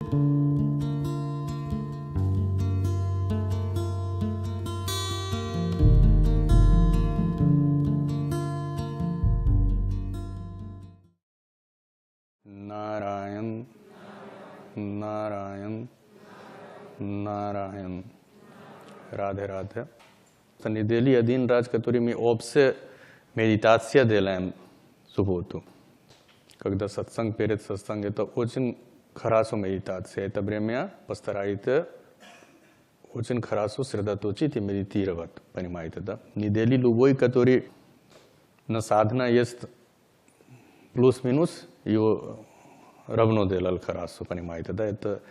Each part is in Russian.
Narayan, Narayan, Narayan. Radhe Radhe. Sa nedelji един раз, который ми обсе медитация делаем в субботу. Когда сатсанг перед сатсанг, это очень хорошо медитация. Это время постарайтесь очень хорошо сосредоточить и медитировать. Понимаете, да? Неделю любой, который на садхана есть плюс-минус, его равно делал хорошо. Понимаете, да? Это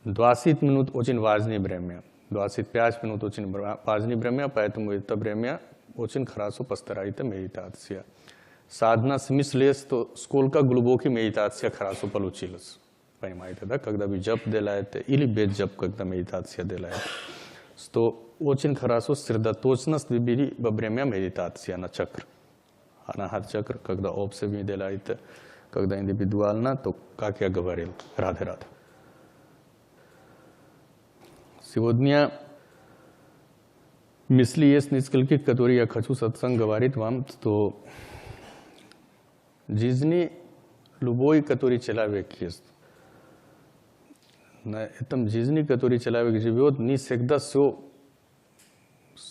20 минут очень важное время. 25 минут очень важное время, поэтому это время очень хорошо постарайтесь медитация. Садхана смысл есть, то сколько глубокий медитация хорошо получилась. Понимаете, да? Когда вы джап делаете или без джап, когда медитация делаете, то очень хорошо сосредоточенность выбери во время медитации на чакр. Анахат чакр, когда общее вы делаете, когда индивидуально, то, как я говорил, радhe-радhe. Сегодня мысли есть несколько, которые я хочу сатсанг говорить вам, что в жизни любой, который человек есть, на этом жизни, который человек живет, не всегда все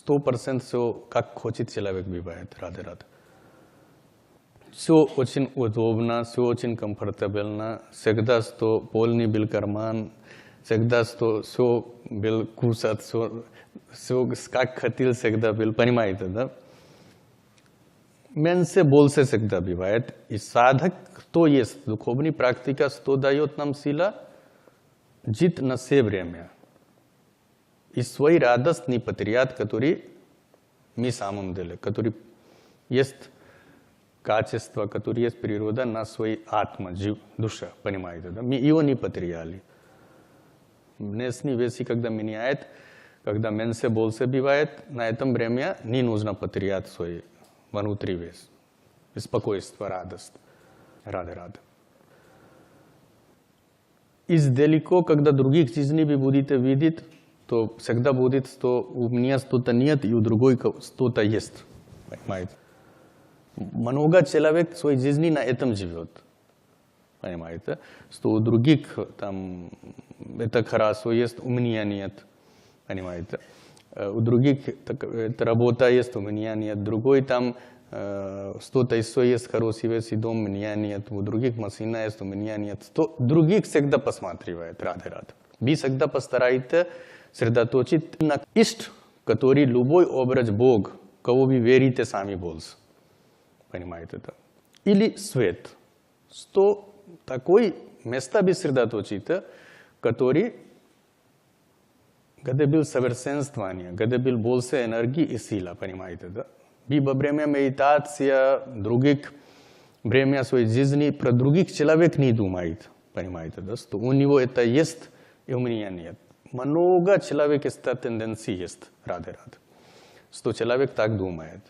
100% все, как хочет человек бывает, радhe-радhe. Все очень удобно, все очень комфортабельно, всегда что полный был карман, всегда что все был кусать, все как хотел всегда был, понимаете, да? Меньше больше всегда бывает. И садхак, кто есть духовная практика, что дает нам сила, жить на все время. И свой радость не потерять, который мы самом деле, который есть качество, которое есть природа на своей атма, душа, понимаете, да? Мы его не потеряли. Внешние вещи, когда меняет, когда меньше больше бывает, на этом время не нужно потерять свой внутренний вес, беспокойство, радость, радhe-радhe. Издалеко, когда других жизней вы будете видеть, то всегда будет, что у меня что-то нет и у другой что-то есть, понимаете? Много человек в своей жизни на этом живет. Понимаете? Что у других там это хорошо есть, у меня нет. Понимаете? У других это работа есть, у меня нет. Другой там что-то еще есть, хороший весь дом, у меня нет. У других машина есть, у меня нет. То других всегда посматривает, радhe-радhe. Вы всегда постарайтесь сосредоточить на ишт, который любой образ Бог, кого вы верите, сами больше. Понимаете, да? Или свет. Что такое место вы сосредоточите, который, где был совершенствование, где был больше энергии и сила, понимаете, да? Вы во время медитации, других время своей жизни, про других человек не думает, понимаете, да? Что у него это есть, и у меня нет. Много человек эта тенденция есть, радhe-радhe. Что человек так думает.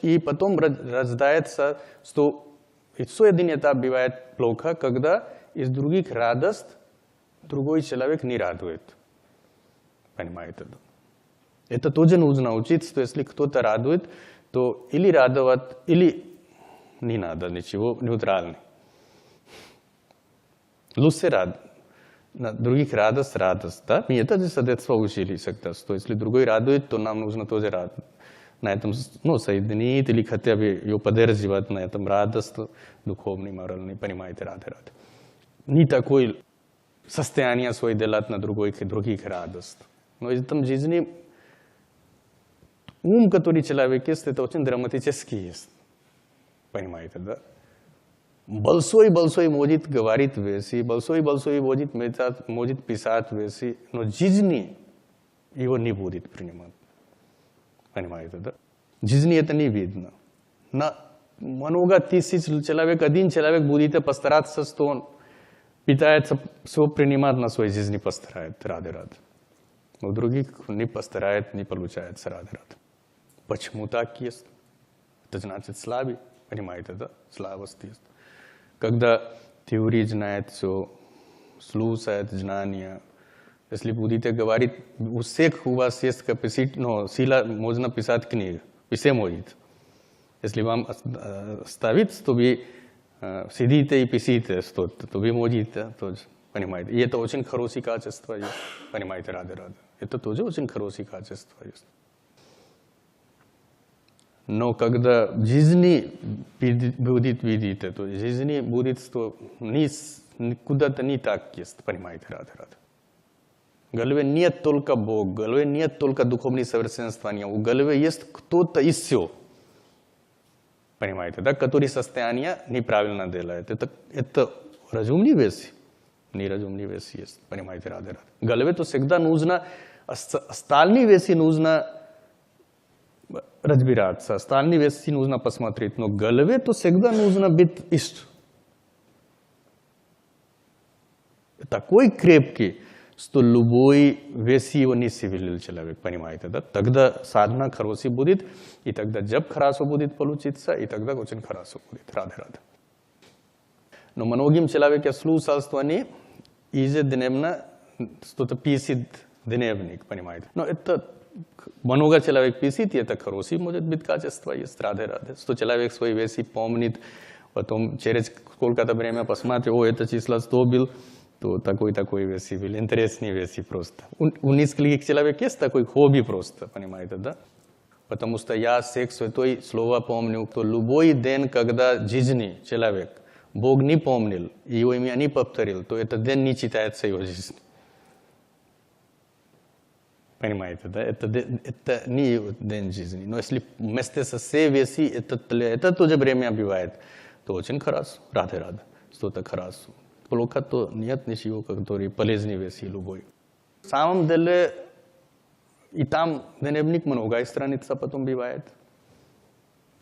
И потом рождается, что еще один этап бывает плохо, когда из других радость другой человек не радует. Понимаете? Да? Это тоже нужно учить, что если кто-то радует, то или радовать, или не надо ничего, нейтральный. Лучше радовать. На других радость, да? Мы это же с детства учили всегда, что если другой радует, то нам нужно тоже радовать. На этом, соединить или хотя бы ее поддерживать на этом радость, духовный, моральный, понимаете, радhe-радhe. Не такое состояние свое делать на других радость. Но в этом жизни ум, который человек есть, это очень драматический есть. Понимаете, да? Большой может говорить вещи, большой может писать вещи, но жизни его не будет принимать. Понимаете, да? Жизни это не видно. На много тысяч человек, один человек будет постараться, что он пытается все принимать на своей жизни, постарается, радhe-радhe. Но других не постарается, не получается, радhe-радhe. Почему так есть? Это значит слабый, понимаете, да? Слабость есть. Когда теория знает все, слушает знания. Если будете говорить, у всех у вас есть сила, можно писать книгу, все может. Если вам ставить, то вы сидите и пишите что-то, то вы можете тоже, понимаете. И это очень хорошее качество есть, понимаете, рады. Это тоже очень хорошее качество есть. Но когда жизнь будет видеть, то жизнь будет, что куда-то не так есть, понимаете, рады. В голове нет только Бог, в голове нет только духовное совершенствование, в голове есть кто-то еще, понимаете, да, который состояние неправильно делает. Это разумные вещи, неразумные вещи есть, понимаете, рады. В голове то всегда нужно, остальные вещи нужно разбираться, остальные вещи нужно посмотреть, но в голове то всегда нужно быть ист. Такой крепкий, что любой вещь его не сивилил человек, понимаете, да? Тогда садхана хороший будет, и тогда जब хорошо будет получиться, и тогда очень хорошо будет. Рады. Но многим человек слушательство не ежедневно что-то пишет дневник, понимаете. Но это много человек пишет, и это хороший может быть качество есть. Рады. Что человек свои вещи помнит, потом через сколько-то время посмотрит, это число 100 был, то такой вещи были, интересные вещи просто. У нескольких человек есть такой хобби просто, понимаете, да? Потому что я всех святой слова помню, что любой день, когда жизни человек, Бог не помнил, его имя не повторил, то этот день не читается его жизнь. Понимаете, да? Это не день жизни. Но если вместе со всей вещи, это тоже время бывает, то очень хорошо, рады, что-то хорошо. Плохо то нет ничего, которые полезные вещи любой. В самом деле, и там дневник многое страница потом бывает.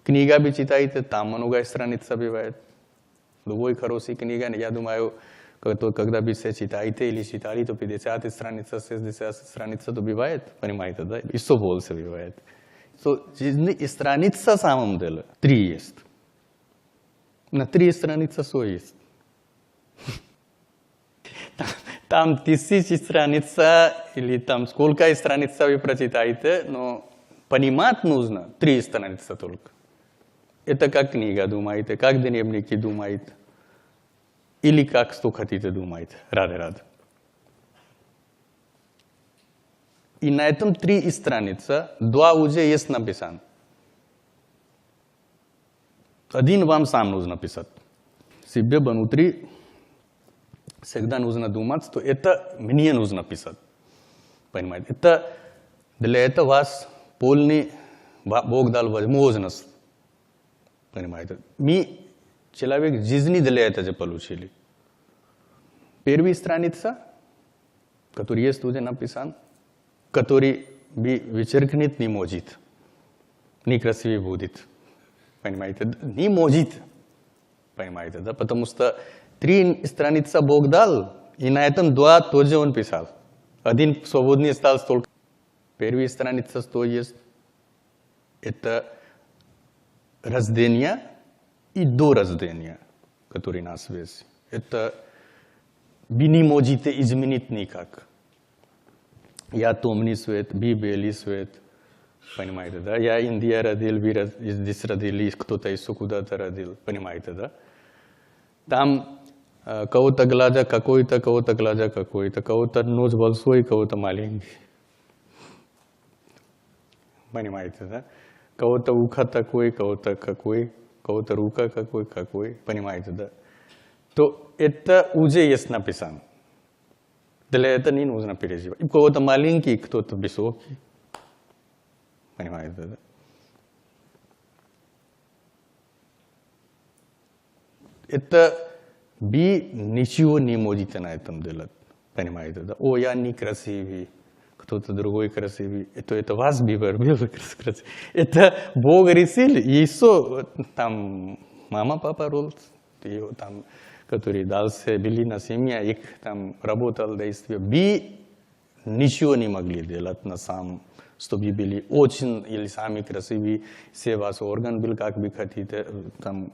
Книга भी читаете, там многое страница бывает. Любой хороший книга, я думаю, когда вы все читаете или читали, то 50 страница, 60 страница, то бывает, понимаете, да? И все больше бывает. И страница в самом деле 3 есть. На 3 страницы все есть. Там 1000 страниц или там сколько страниц вы прочитаете, но понимать нужно 3 страницы только. Это как книга думаете, как дневники думаете, или как что хотите думаете. Рады. И на этом 3 страницы, 2 уже есть написано. Один вам сам нужно писать. Себе внутри всегда нужно думать, что это мне нужно писать. Понимаете? Для этого вас полный Бог дал возможность. Понимаете? Мы, человек, жизни для этого получили. Первая страница, которая есть уже написана, который вычеркнуть не может. Некрасивый будет. Понимаете? Не может. Понимаете, да? Потому что 3 страницы Бог дал, и на этом 2 тоже он писал. Один свободный стал столько. Первая страница, что есть, это рождение и до рождения, который нас весь. Это вы не можете изменить никак. Я темный свет, вы белый свет. Понимаете, да? Я Индия родил, вы здесь родились, кто-то еще куда-то родил. Понимаете, да? Там кого-то глаза какой-то, кого-то глаза какой-то, кого-то нос большой, кого-то маленький. Понимаете, да? Кого-то ухо такой, кого-то какой, кого-то рука какой. Понимаете, да? То это уже есть написано. Для этого не нужно переживать. У кого-то маленький, кто-то высокий. Понимаете, да? Это вы ничего не можете на этом делать. Понимаете, да? Я некрасивый, кто-то другой красивый. Это вас выбор был красивый. Это Бог решил, и еще там мама, папа роль, там, который дальше были на семье, их там работал действие. Вы ничего не могли делать на самом, чтобы были очень или сами красивые, все ваш орган был как вы хотите, там,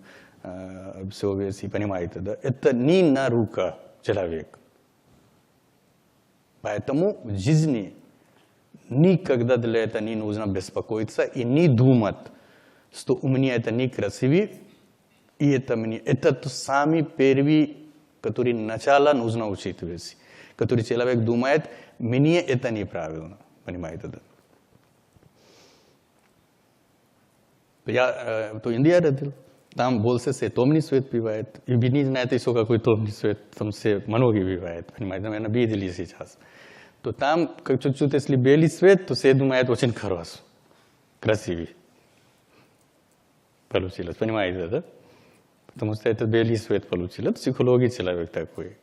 все вещи, понимаете, да? Это не на рука человек. Поэтому в жизни никогда для этого не нужно беспокоиться и не думать, что у меня это некрасиво, и это мне. Это то сами первый, который начало нужно учитывать. Который человек думает, мне это неправильно. Понимаете, да? Я в Индии родился. Там больше томный свет бывает. И вы не знаете, что какой томный свет, там все много бывает. Понимаете, наверное, видели сейчас. То там, как чуть-чуть, если белый свет, то все думают очень хорошо, красивый. Получилось, понимаете, да? Потому что это белый свет получилось. Это психология человек такой.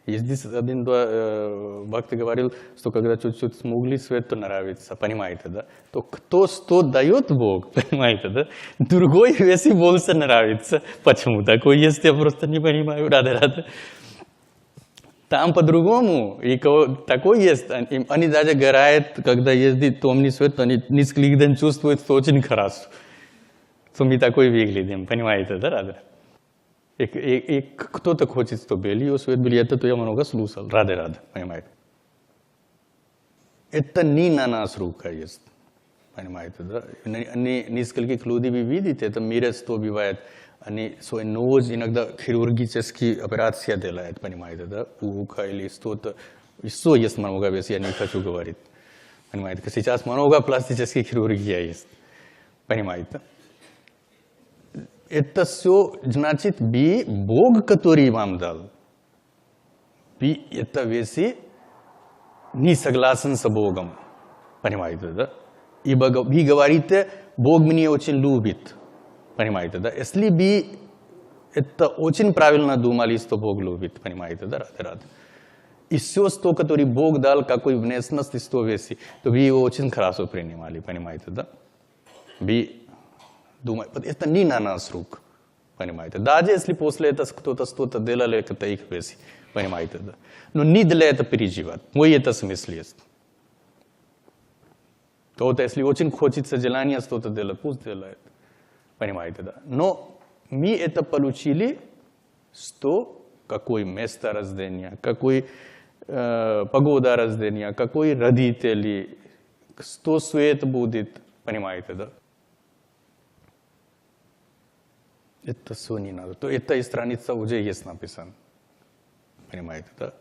И здесь один-два бхакти говорил, что когда чуть-чуть смуглый свет, то нравится, понимаете, да? То кто что дает Бог, понимаете, да? Другой весь больше нравится. Почему такое есть, я просто не понимаю. Рада. Там по-другому. И такой есть. Они даже горят, когда ездит темный свет, то они несколько дней чувствуют, что очень хорошо. Что мы такой выглядим, понимаете, да, Рада? И кто-то хочет, что белый свет был, это то я много слушал. Рада, понимаете? Это не на нас рука есть, понимаете, да? Нескольких людей вы видите, это мире что бывает. Они свой нос иногда хирургические операции делают, понимаете, да? Ухо или что-то. Еще есть много вещей, я не хочу говорить. Понимаете, сейчас много пластических хирургия есть. Понимаете? Это все значит, вы Бог, который вам дал. Вы это вещи не согласен с Богом. Понимаете, да? И вы говорите, Бог меня очень любит. Понимаете, да? Если бы это очень правильно думали, что Бог любит, понимаете, да, Рада? И все, что, который Бог дал, какой внешность, что вещи, то вы его очень хорошо принимали, понимаете, да? Вы думаете, это не на нас рук, понимаете? Даже если после этого кто-то что-то делал, это их вещи, понимаете, да? Но не для этого переживать, мой это смысл есть. То вот если очень хочется желание что-то делать, пусть делает. Понимаете, да? Но мы это получили, что какое место рождения, какой погода рождения, какой родители, что свет будет, понимаете, да? Это все не надо. То эта страница уже есть написана. Понимаете, да?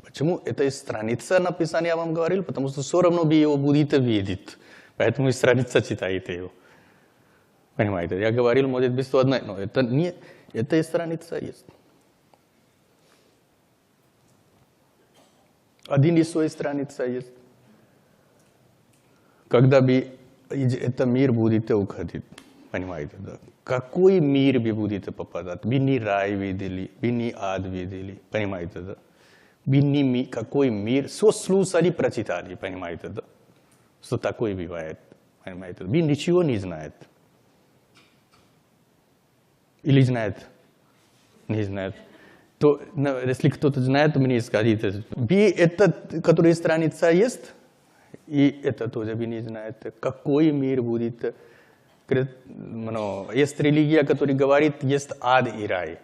Почему эта страница написана, я вам говорил? Потому что все равно вы его будете видеть. Поэтому страница читаете его. Понимаете, я говорил, может быть, что одна, но это не, эта страница есть. Один и свой страница есть. Когда вы это мир будете уходить, понимаете, да? Какой мир вы будете попадать? Вы не рай видели, вы не ад видели, понимаете, да? Вы не какой мир, все слушали, прочитали, понимаете, да? Что такое бывает, понимаете? Вы ничего не знаете. Или знает? Не знает. То, если кто-то знает, то мне скажите. Вы это, которая страница есть, и это тоже вы не знаете. Какой мир будет? Есть религия, которая говорит, есть ад и рай.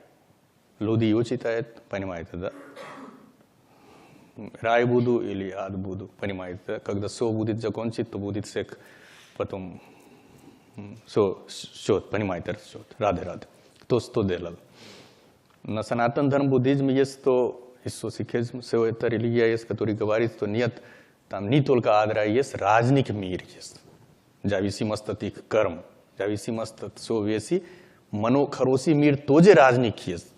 Люди его читают, понимаете, да? Рай буду или ад буду, понимаете, да? Когда все будет закончить, то будет сек, потом счет, понимаете, счет. Рада. Кто что делал. На санатан дхарм буддизм есть, то иисусикизм, все это религия есть, которая говорит, что нет, там не только ад, рай есть, разный мир есть. Зависимость от их карм, зависимость от всего вещи, хороший мир тоже разный есть.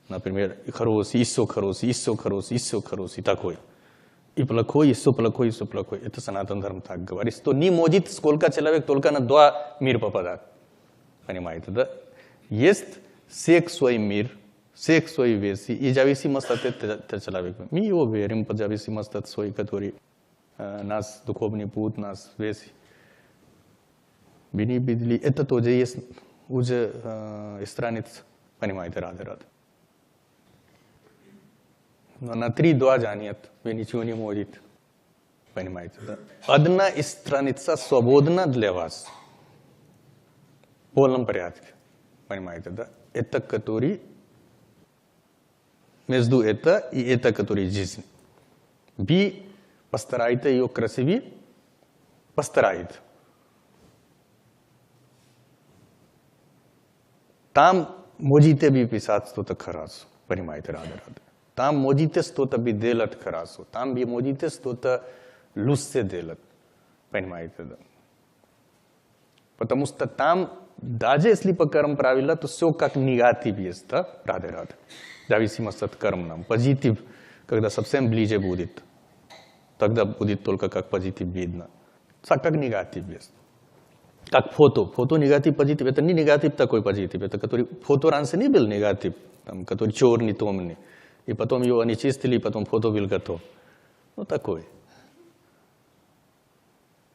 Например, хороший, еще хороший, такой. И плохой, еще плохой. Это санатан дхарм так говорит, что не может сколько человек только на два мира попадать. Понимаете, да? Есть всех свой мир, всех свои вещи, и зависимость от этого человека. Мы его верим по зависимости от своей, который нас духовный путь, нас вещи. Вы видели, это тоже есть уже страница, понимаете, рада. Но на 3-2 нет, вы ничего не можете, понимаете, да? Одна страница свободна для вас, в полном порядке. Понимаете, да? Это который между это и это, которое жизнь. Ви постарайте ее красивее, постарайте. Там можете бы писать что-то хорошо, понимаете, рада. Там можете что-то бы делать хорошо, там бы можете что-то лучше делать, понимаете, да. Потому что там, даже если по карм правила, то все как негатив есть, да, рада. Зависимость от карм нам. Позитив, когда совсем ближе будет, тогда будет только как позитив видно. Как негатив есть. Как фото. Фото негатив, позитив. Это не негатив такой позитив. Это который фото раньше не был негатив, там, который черный, темный. И потом его они чистили, и потом фото был готов. Ну такой.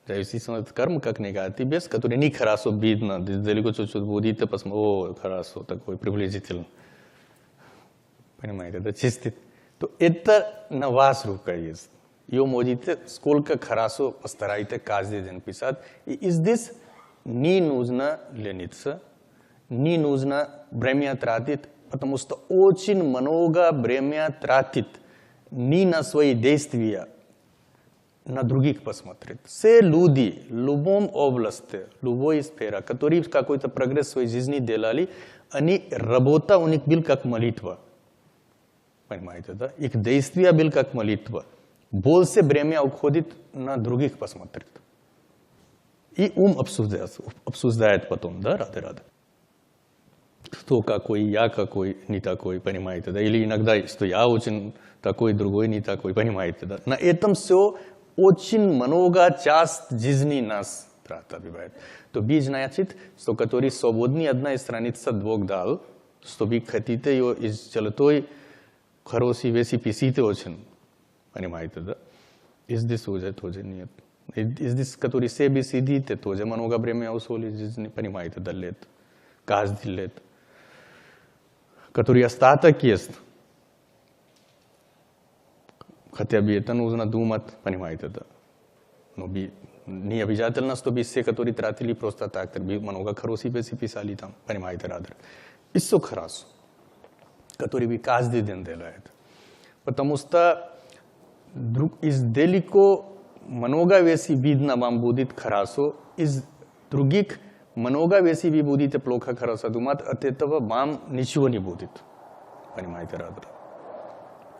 Зависит от кармы, как негатив есть, который не хорошо видно. Далеко чуть-чуть будете, посмотрите, о, хорошо, такой приблизительно. Понимаете, да, чистит. То это на вас рука есть. Ее можете сколько хорошо постарайтесь каждый день писать. И здесь не нужно лениться, не нужно время тратить, потому что очень много время тратит не на свои действия, на других посмотреть. Все люди, в любом области, в любой сфере, которые какой-то прогресс в своей жизни делали, они работа у них был как молитва. Понимаете, да? Их действия был как молитва. Больше время уходит на других посмотреть. И ум обсуждает потом, да, рада. Кто какой, я какой, не такой, понимаете, да? Или иногда, что я очень такой, другой не такой, понимаете, да? На этом все очень много часть жизни нас бывает. То вы значит, что который свободный одна страница двух дал, что вы хотите ее из золотой хорошей вещи писите очень, понимаете, да? Здесь уже тоже нет. Здесь, который себе сидите, тоже много время усвоили жизни, понимаете, да, лет, каждый лет. Который остаток есть. Хотя бы это нужно думать, понимаете, да. Но не обязательно, чтобы все, которые тратили просто так, много хороших вещей писали там, понимаете, рада. И все хорошо. Который вы каждый день делаете. Потому что издалеко много вещей видно вам будет хорошо, из других много вещей вы будете плохо хорошо думать, от этого вам ничего не будет. Понимаете, рада.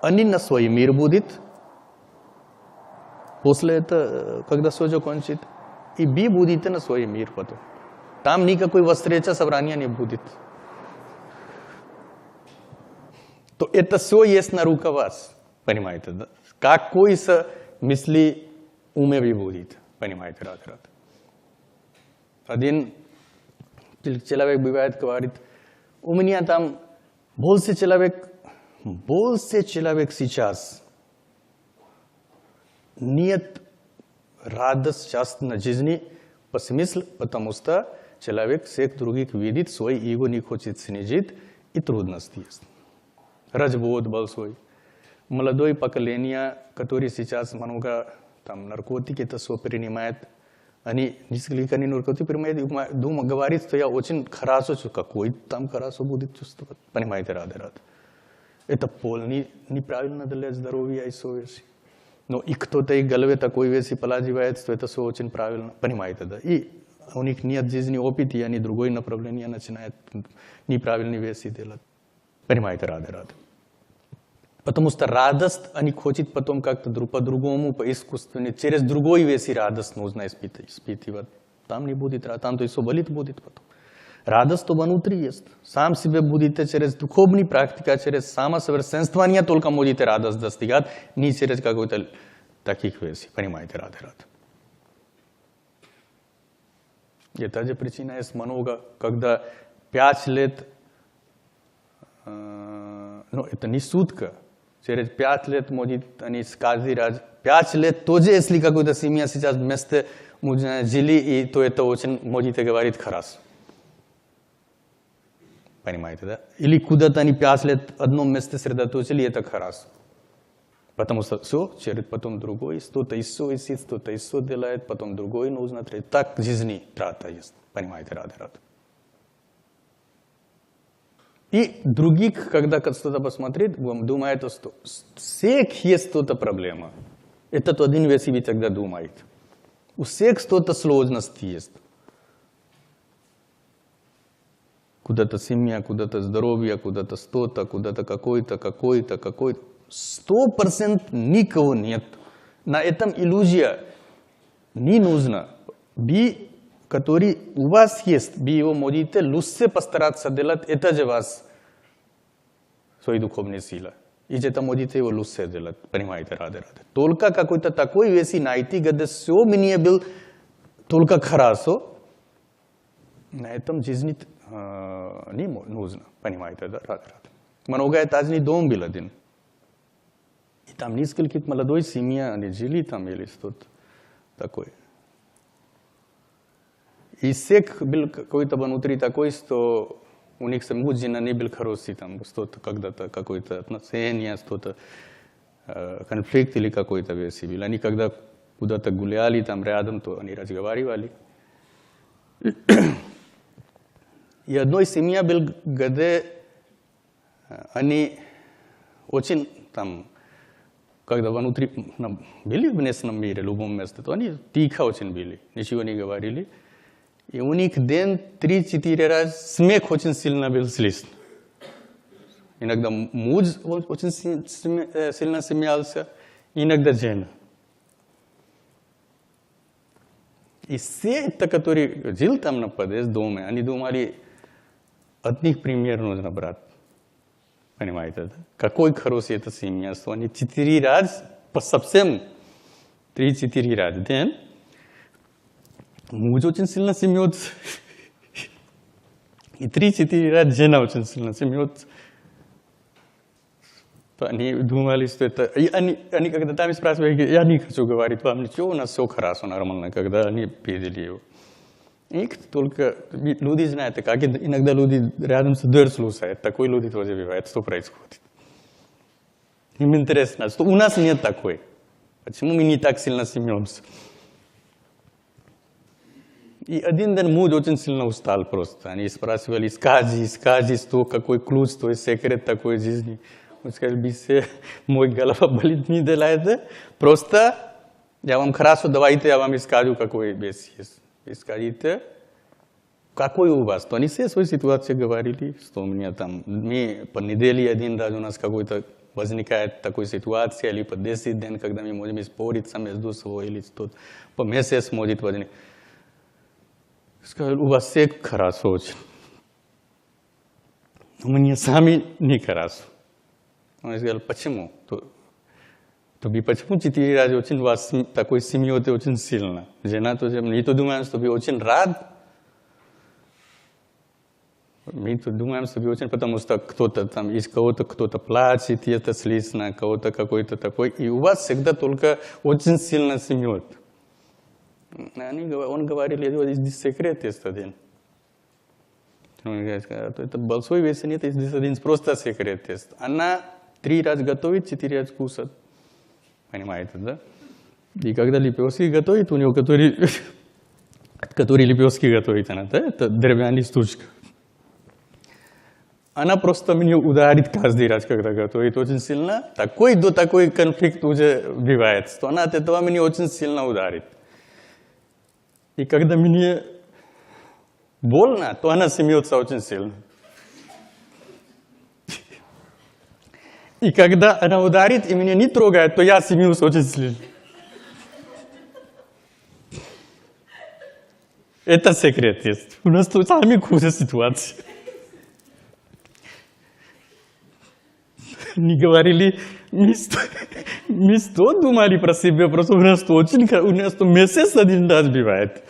Они на свой мир будет, после этого, когда все закончит, и вы будете на свой мир потом. Там никакой встреча, собрания не будет. То это все есть на руке вас, понимаете, да? Какой-то мысли уме вы будет, понимаете, рада. Один человек бывает, говорит, у меня там больше человек сейчас нет радости сейчас на жизни по смыслу, потому что человек всех других видит, свой эго не хочет снизить, и трудности есть. Развод большой. Молодое поколение, которое сейчас много там наркотики, это все принимает, они несколько наркотики принимают, думают, говорит, что я очень хорошо, какой там хорошо будет чувствовать. Понимаете, рада. Это полный неправильно для здоровья и совести. Но и кто-то в голове такой вещи положивает, что это все очень правильно. Понимаете, да? И у них нет жизни опыта, и они другое направление начинают неправильные вещи делать. Понимаете, рада. Потому что радость они хотят потом как-то по-другому, по-искусственному, через другой вещи радость нужно испытывать. Там не будет радости, там то и все болит будет потом. Радость то внутри есть. Сам себе будете через духовную практику, через самосовершенствование только можете радость достигать, не через какой-то таких вещей. Понимаете, рада. И та же причина есть много, когда 5 лет, ну это не шутка, через 5 лет может они каждый раз, 5 лет тоже, если какой-то семья сейчас вместе жили, и то это очень можете говорить хорошо. Понимаете, да? Или куда-то они 5 лет в одном месте сосредоточили, это хорошо. Потому что все, через потом другой, что-то еще ищет, что-то еще делает, потом другой нужно. Так жизни трата есть. Понимаете, рада. И других, когда кто-то посмотрит, думает, что всех есть что-то проблема. Этот один весь себе тогда думает. У всех что-то сложности есть. Куда-то семья, куда-то здоровье, куда-то что-то, куда-то какой-то. 100% никого нет. На этом иллюзия не нужна. Би, который у вас есть, би его можете лучше постараться делать, это же вас свои духовные силы. И это можете его лучше делать, понимаете, ради. Только какой-то такой вещи найти, где все мне был только хорошо, на этом жизни не нужно, понимаете, да, ради. Много этажный дом был один. И там несколько молодой семьи, они жили там или что-то такое. И всех был какой-то внутри такой, что у них саму жена не был хороший, там что-то когда-то, какое-то отношение, что-то, конфликт или какой-то вещи был. Они когда куда-то гуляли там рядом, то они разговаривали. И одной семья был, где они очень там, когда внутри были в внешнем мире, в любом месте, то они тихо очень были, ничего не говорили. И у них день 3-4 раз смех очень сильно был слышен. Иногда муж очень сильно смеялся, иногда жена. И все это, которые жили там на подъезд доме, они думали, от них пример нужно брать. Понимаете, да? Какой хороший это семья, что они 4 раз, совсем 3-4 раз в день, муж очень сильно смеется. И 3-4 раз жена очень сильно смеется. Они думали, что это... И они когда там спрашивали, я не хочу говорить вам ничего, у нас все хорошо, нормально, когда они видели его. И только люди знают, как иногда люди рядом с дверью слушают, такой люди тоже бывает, что происходит. Им интересно, что у нас нет такой. Почему мы не так сильно смеемся? И один день муж очень сильно устал просто. Они спрашивали, скажи, что, какой ключ, что секрет такой жизни. Он сказал, бисе, мой голова болит, не делает. Просто я вам хорошо, давайте я вам скажу, какой вещь есть. Вы скажите, какой у вас? То они все свою ситуацию говорили, что у меня там, мы по неделе один раз у нас какой-то возникает такой ситуация, или по 10 дней, когда мы можем спорить между собой, или что-то, по месяц может возникнуть. Сказали, у вас все хорошо очень. У меня сами не хорошо. Он сказал, почему? То вы почему 4 раза очень у вас такой семьей очень сильно? Жена тоже, мы то думаем, что вы очень рад. Мы то думаем, что вы очень, потому что кто-то там, из кого-то кто-то плачет, и это слышно, кого-то какой-то такой. И у вас всегда только очень сильно семьей. Он говорил, здесь секрет есть один. Он говорит, это большой вес нет, здесь один просто секрет есть. Она 3 раза готовит, 4 раза кушает. Понимаете, да? И когда лепешки готовит, у него, который лепешки готовит, она, да, это деревянная штучка. Она просто меня ударит каждый раз, когда готовит очень сильно. Такой конфликт уже бывает, что она от этого меня очень сильно ударит. И когда мне больно, то она смеется очень сильно. И когда она ударит и меня не трогает, то я смеюсь очень сильно. Это секрет есть. У нас тут самая худшая ситуация. Не говорили, мы что думали про себя, просто у нас то месяц один раз бывает.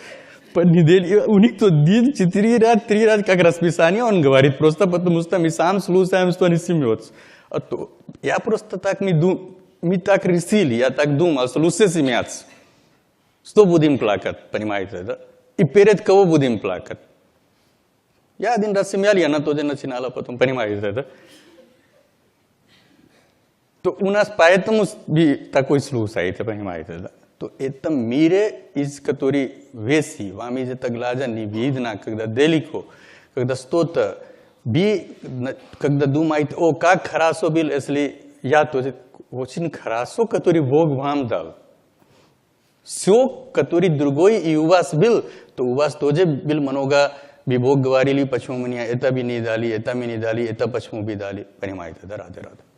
По неделе, у них то 4 раз, 3 раз, как расписание, он говорит, просто потому что мы сам слушаем, что они смеются. А то я просто так, мы так решили, я так думал, что лучше смеяться. Что будем плакать, понимаете, да? И перед кого будем плакать? Я один раз смеял, и она тоже начинала потом, понимаете, да? То у нас поэтому такой слушаете, понимаете, да? То это мире, из которой вещи, вам из этого глаза не видно, когда далеко, когда что-то когда думает, о, как хорошо было, если я тоже очень хорошо, который Бог вам дал. Все, который другой и у вас был, то у вас тоже был много, भी Бог говорили, почему мне это भी не дали, это мне не дали, это почему भी дали. Понимаете, да, Радhe Радhe.